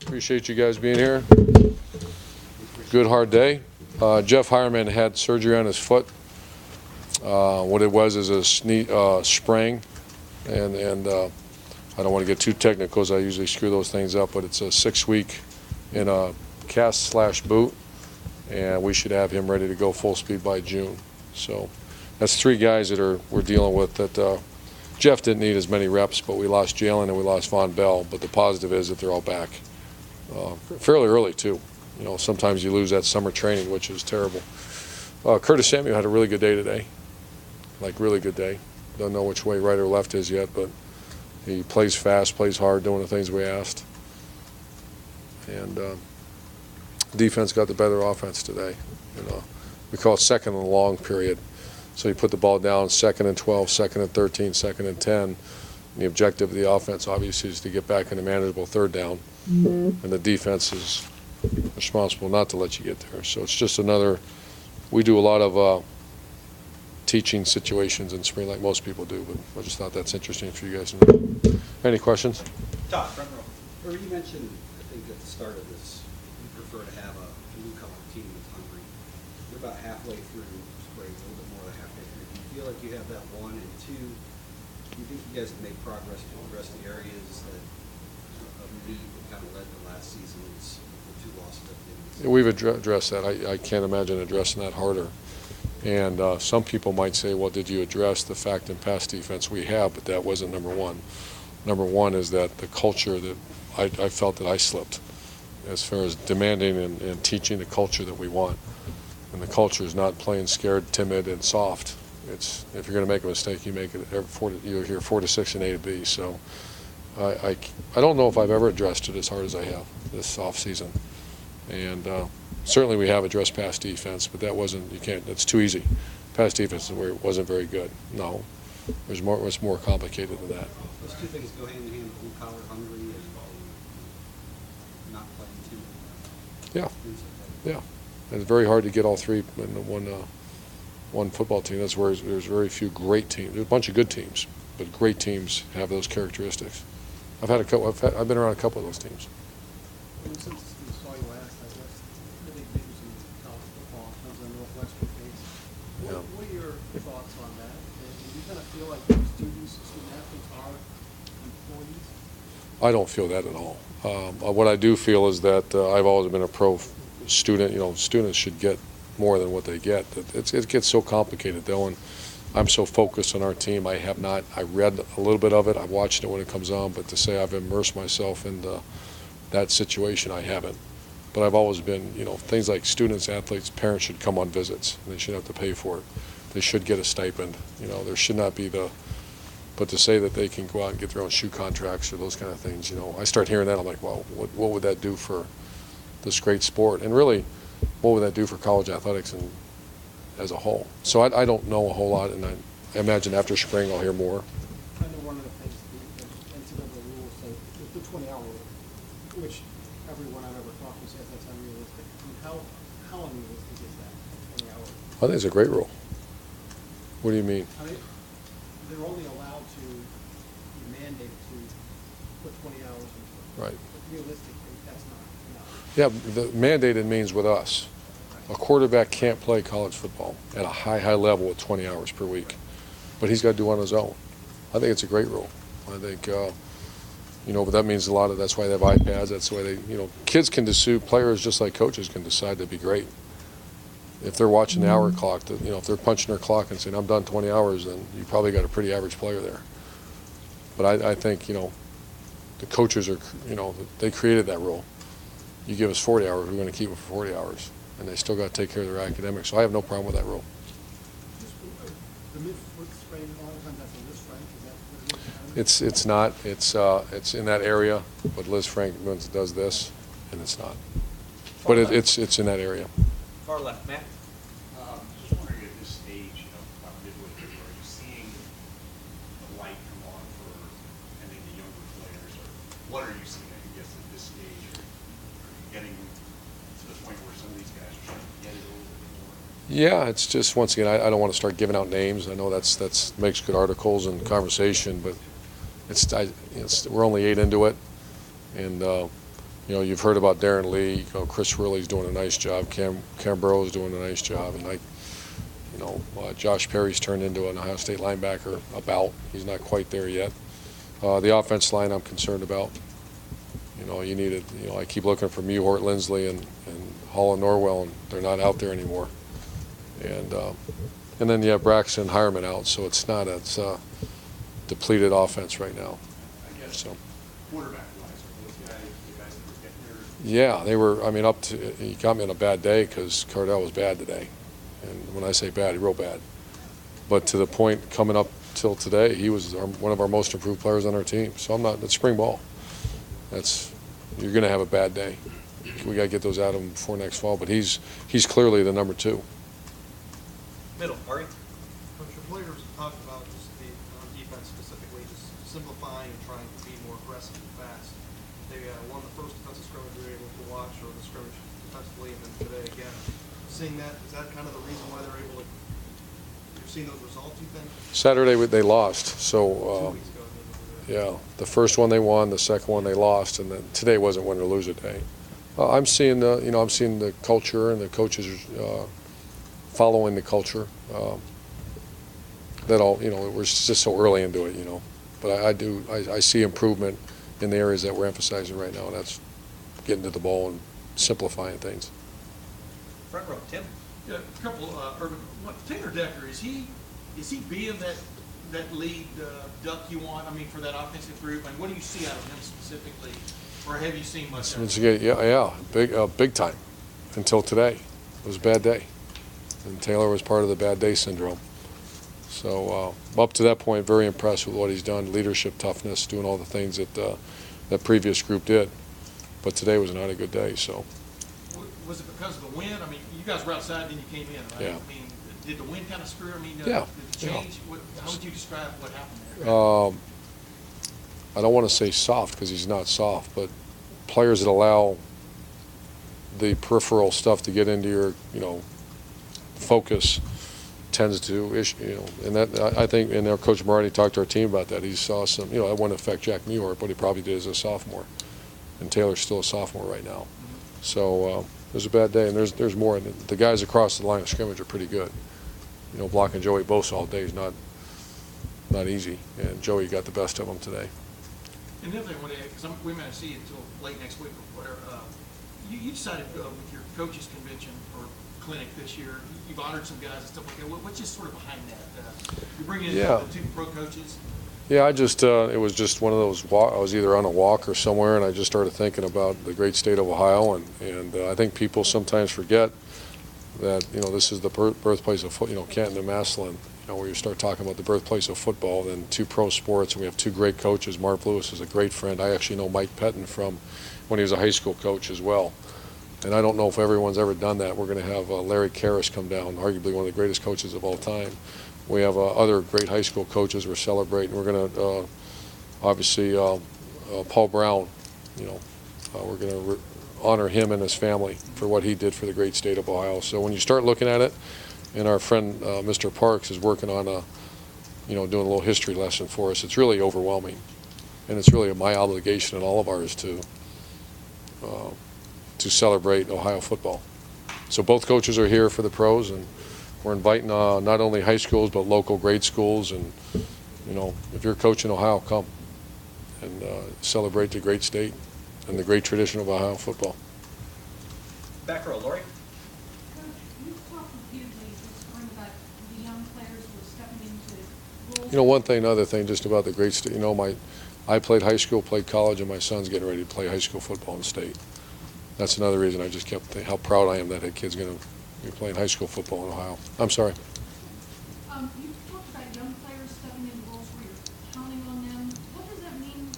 Appreciate you guys being here. Good hard day. Jeff Hireman had surgery on his foot. What it was is a sprain, and I don't want to get too technical because I usually screw those things up, but it's a 6-week in a cast/boot, and we should have him ready to go full speed by June. So that's 3 guys that we're dealing with that. Jeff didn't need as many reps, but we lost Jalen and we lost Von Bell. But the positive is that they're all back fairly early too. You know, sometimes you lose that summer training, which is terrible. Curtis Samuel had a really good day today, like really good day. Don't know which way right or left is yet, but he plays fast, plays hard, doing the things we asked. And defense got the better offense today. You know, we call it second and long period. So you put the ball down, 2nd and 12, 2nd and 13, 2nd and 10. And the objective of the offense, obviously, is to get back in a manageable 3rd down. And the defense is responsible not to let you get there. So it's just another. We do a lot of teaching situations in spring, like most people do. But I just thought that's interesting for you guys to know. Any questions? Todd, front row. You mentioned, I think at the start of this, you prefer to have a blue-collar team that's hungry. You're about halfway through spring, a little bit more than halfway through. Do you feel like you have that, 1 and 2? Do you think you guys have made progress to address the areas of need that kind of led to last season's the 2 losses at the end of the season? We've addressed that. I can't imagine addressing that harder. And some people might say, well, did you address the fact in pass defense? We have, but that wasn't number one. Number one is that the culture that I felt that I slipped as far as demanding and teaching the culture that we want. And the culture is not playing scared, timid, and soft. It's if you're going to make a mistake, you make it. You're here 4 to 6 and A to B. So I don't know if I've ever addressed it as hard as I have this off season. And certainly we have addressed pass defense, but that wasn't. You can't. That's too easy. Pass defense is where it wasn't very good. No, there's more. It's more complicated than that. Those 2 things go hand in hand: blue collar, hungry, and not playing too. Yeah, yeah. And it's very hard to get all 3 in one football team. That's where there's very few great teams. There's a bunch of good teams, but great teams have those characteristics. I've had a couple. I've been around a couple of those teams. Since we saw you last, I guess, really big in college football in terms of the Northwestern case. What are your thoughts on that? And do you kind of feel like student athletes are employees? I don't feel that at all. What I do feel is that I've always been a pro student. You know, students should get more than what they get. It gets so complicated though, and I'm so focused on our team. I have not. I read a little bit of it. I've watched it when it comes on, but to say I've immersed myself in that situation, I haven't. But I've always been, you know, things like students, athletes, parents should come on visits. They should have to pay for it. They should get a stipend. You know, there should not be but to say that they can go out and get their own shoe contracts or those kind of things, you know, I start hearing that, I'm like, well, what would that do for this great sport? And really, what would that do for college athletics as a whole? So I don't know a whole lot, and I imagine after spring I'll hear more. I know one of the things the NCAA rules say is the 20-hour rule, which everyone I've ever talked to says that's unrealistic. I mean, how unrealistic is that, 20 hours? I think it's a great rule. What do you mean? I mean, they're only allowed to be mandated to put 20 hours into it. Right. But realistically, that's not enough. Yeah, the mandated means with us. A quarterback can't play college football at a high level with 20 hours per week, but he's got to do it on his own. I think it's a great rule. I think, you know, but that means that's why they have iPads. That's why kids can decide, players just like coaches can decide to be great. If they're watching the hour clock, if they're punching their clock and saying, I'm done 20 hours, then you probably got a pretty average player there. But I think, the coaches are, they created that rule. You give us 40 hours, we're going to keep it for 40 hours. And they still got to take care of their academics. So I have no problem with that rule. The mid-foot sprain, a lot of times that's a Liz Frank. Is that what it is? It's not. It's in that area, but Liz Frank does this, and it's not. But it's in that area. Far left, Matt. Just wondering at this stage, about midway through, are you seeing the light come on for any of the younger players, or what are you seeing? I guess at this stage, are you getting to the point where some of these guys are starting to get it a little bit more? Yeah, it's just once again, I don't want to start giving out names. I know that's makes good articles and conversation, but we're only 8 into it, and You know, you've heard about Darren Lee. You know, Chris Worley's doing a nice job. Cam Burrow's doing a nice job, and Josh Perry's turned into an Ohio State linebacker. He's not quite there yet. The offense line I'm concerned about. You know, I keep looking for Mewhort, Lindsley, and Hall and Norwell, and they're not out there anymore. And then you have Braxton Hireman out, so it's a depleted offense right now. I guess So. quarterback-wise, are those guys the guys that were getting there? Yeah, they were. I mean, he got me on a bad day because Cardell was bad today, and when I say bad, real bad. But to the point coming up till today, he was one of our most improved players on our team. So it's spring ball. You're going to have a bad day. We got to get those out of him before next fall. But he's clearly the number 2. Middle, Ari? Coach, your players talked about just on defense specifically, just simplifying and trying to be more aggressive and fast. They won the first defensive scrimmage we were able to watch, or the scrimmage defensively, and then today again. Seeing that, is that kind of the reason why they're able to, you're seeing those results, you think? Saturday they lost. 2 So weeks ago. yeah, the first one they won, the second one they lost, and then today wasn't win or lose a day. I'm seeing the culture and the coaches following the culture. We're just so early into it, But I see improvement in the areas that we're emphasizing right now, and that's getting to the ball and simplifying things. Front row, Tim? Yeah, a couple, Urban. Taylor Decker, is he being that lead duck you want? I mean, for that offensive group, and what do you see out of him specifically, or have you seen much? Big time. Until today, it was a bad day, and Taylor was part of the bad day syndrome. So up to that point, very impressed with what he's done, leadership, toughness, doing all the things that that previous group did. But today was not a good day. So. Was it because of the wind? I mean, you guys were outside, then you came in, right? Yeah. I mean, did the wind kind of screw? I mean, Yeah. did it change? How would you describe what happened there? I don't want to say soft because he's not soft, but players that allow the peripheral stuff to get into your, focus tends to issue, and that I think, and our coach Marty talked to our team about that. He saw some, that wouldn't affect Jack Mewhort, but he probably did as a sophomore, and Taylor's still a sophomore right now. So it was a bad day, and there's more. And the guys across the line of scrimmage are pretty good. Blocking Joey Bosa all day is not easy, and Joey got the best of him today. And the other thing, because we may not see you until late next week or whatever, you decided with your coaches convention or clinic this year, you've honored some guys and stuff like that. What's just sort of behind that? You bring in the 2 pro coaches. Yeah, it was just one of those I was either on a walk or somewhere, and I just started thinking about the great state of Ohio, and I think people sometimes forget that, this is the birthplace of Canton and Massillon, where you start talking about the birthplace of football, then 2 pro sports, and we have 2 great coaches. Mark Lewis is a great friend. I actually know Mike Pettin from when he was a high school coach as well. And I don't know if everyone's ever done that. We're going to have Larry Karras come down, arguably one of the greatest coaches of all time. We have other great high school coaches we're celebrating. We're going to, obviously, Paul Brown, we're going to honor him and his family for what he did for the great state of Ohio. So when you start looking at it, and our friend Mr. Parks is working on doing a little history lesson for us, it's really overwhelming. And it's really my obligation and all of ours to celebrate Ohio football. So both coaches are here for the pros, and we're inviting not only high schools but local grade schools, and if you're a coach in Ohio, come and celebrate the great state and the great tradition of Ohio football. Back row, Lori? Coach, you've talked repeatedly this spring about the young players who are stepping into roles. One thing, another thing, just about the great state. I played high school, played college, and my son's getting ready to play high school football in state. That's another reason I just kept thinking how proud I am that that kid's going to be playing high school football in Ohio. I'm sorry. You've talked about young players stepping into roles where you're counting on them. What does that mean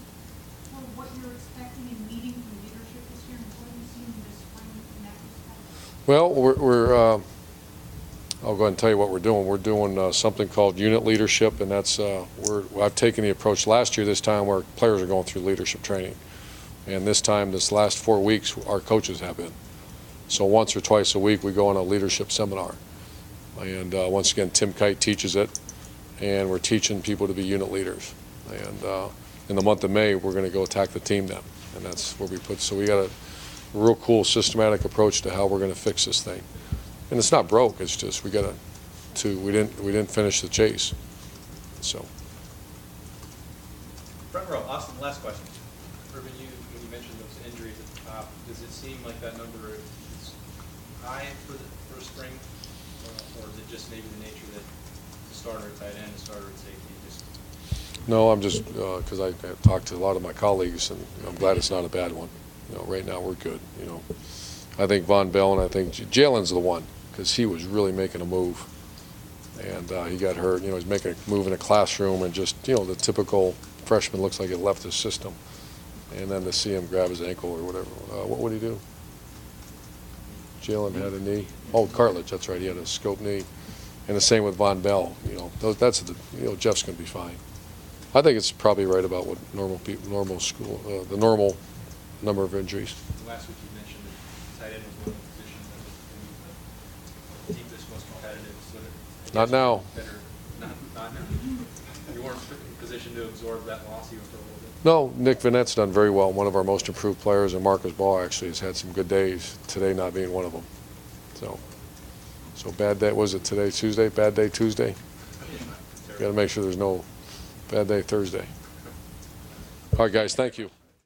for what you're expecting and needing from leadership this year, and what have you seen this spring in that respect? Well, I'll go ahead and tell you what we're doing. We're doing something called unit leadership, and that's I've taken the approach last year, this time, where players are going through leadership training. And this last 4 weeks, our coaches have been. So once or twice a week, we go on a leadership seminar. And once again, Tim Kite teaches it, and we're teaching people to be unit leaders. And in the month of May, we're going to go attack the team then. and that's where we put. So we got a real cool systematic approach to how we're going to fix this thing. And it's not broke. It's just we didn't finish the chase. So. Front row, Austin, last question. Urban, when you mentioned those injuries at the top, does it seem like that number is high for spring, or is it just maybe the nature that the starter at tight end, the starter at safety, just? No, I'm just because I talked to a lot of my colleagues, and I'm glad it's not a bad one. Right now we're good. I think Von Bell and I think Jalen's the one because he was really making a move, and he got hurt. He's making a move in a classroom, and just the typical freshman looks like it left his system, and then to see him grab his ankle or whatever. What would he do? Jalen had a knee. Oh, cartilage. That's right. He had a scope knee, and the same with Von Bell. That's Jeff's going to be fine. I think it's probably right about what normal school, the normal number of injuries. Last week you mentioned that tight end was one of the positions that was the deepest, most competitive. So that Not now. Better, not now. You weren't in position to absorb that loss even for a little bit. No, Nick Vanette's done very well. One of our most improved players, and Marcus Ball actually has had some good days. Today not being one of them. So bad day. Was it today Tuesday? Bad day Tuesday. Got to make sure there's no bad day Thursday. All right, guys. Thank you.